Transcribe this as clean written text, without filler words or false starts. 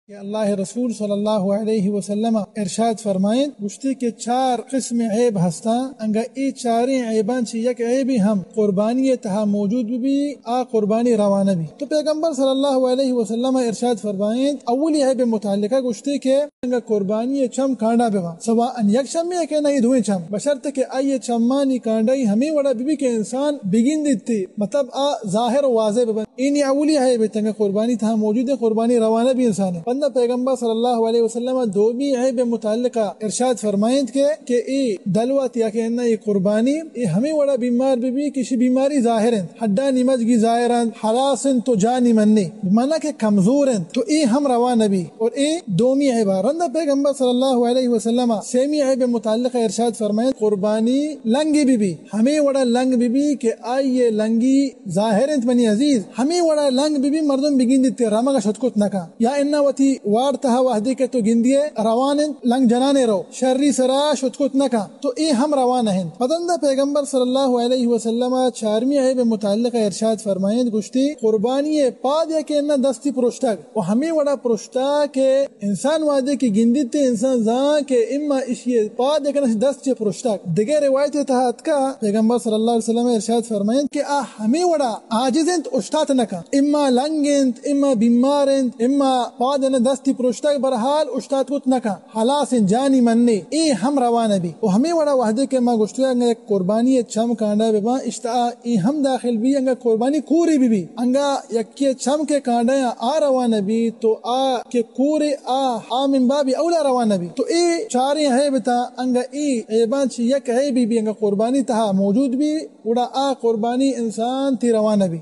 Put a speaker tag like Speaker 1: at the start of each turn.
Speaker 1: کہ اللہ رسول صلی اللہ علیہ وسلم ارشاد فرمائیں گشتی کے 4 قسم عیب ہستا انگا ای 4 عیبان چی یک عیبی ہم قربانی تہا موجود بھی آ قربانی روانہ بھی. تو پیغمبر صلی اللہ علیہ وسلم ارشاد فرمائیں اولی عیب متعلقہ گشتی کے انگا قربانی چم کانڈا بوا سوا ان یک چم میں کہ نہیں دوئیں چم بشرط کہ آئیے چمانی کانڈائی ہمیں وڑا بھی کہ انسان بگین دیتی مطلب آ ظاہر و واضح ببن اینی اولی عیب تنگا قربانی تہا موجود ہے قربانی روانہ بھی انسان ہے. پیغمبر صلی اللہ علیہ وسلم دو بھی عیب متعلقہ ارشاد فرمائیں کہ ای دلوت یا کہ انہا یہ قربانی ای ہمیں وڑا بیمار بھی کسی بیماری ظاہر ہیں حدہ نمج گی ظاہر ہیں حراسن تو جانی منی مانا کہ کمزور ہیں تو ای ہم روان نبی اور ای دومی عیبہ رندہ پیغمبر صلی اللہ علیہ وسلم سیمی عیب متعلقہ ارشاد فرمائیں قربانی لنگی بھی ہمیں وڑا لنگ بھی کہ آئیے لنگی ظاہر ہیں منی عزیز ہمیں وڑا لنگ بھی مردم بگین دیتے رامگا شدکت نکا یا انہا وتی وارتها وحدی کے تو گندیے روان لنگ جنانے رو شری سرا شدکت نکا تو ای ہم روان ہیں. پتندہ پیغمبر صلی اللہ علیہ وسلم 4ویں عیب متعلقہ ارشاد فرمائیں گشتی قربانی پاد یا کہ انہ دستی پرشتک و ہمیں وڑا پرشتا کہ انسان وعدے کی گندیتے انسان زان کہ اما اشی پاد یا کہ دست پرشتک دیگر روایت تحت کا پیغمبر صلی اللہ علیہ وسلم ارشاد فرمائیں کہ ہمیں وڑا عاجزنت اشتات نکا اما لنگنت اما بیمارنت اما پاد دستی پرشتک برحال اشتاد کت نکا حلاس جانی مننے ای ہم روان بھی و ہمیں وڑا وحدے کے ما گشتوی انگا قربانی چم کانڈا بے با اشتا ای ہم داخل بھی انگا قربانی کوری بھی انگا یکی چم کے کانڈا آ روان بھی تو آ کے کوری آ من بابی اولا روان بھی تو ای 4 عیبتا انگا ای عیبان چی یک عیبی بھی انگا قربانی تہا موجود بھی وڑا آ قربانی انسان تی روان بھی.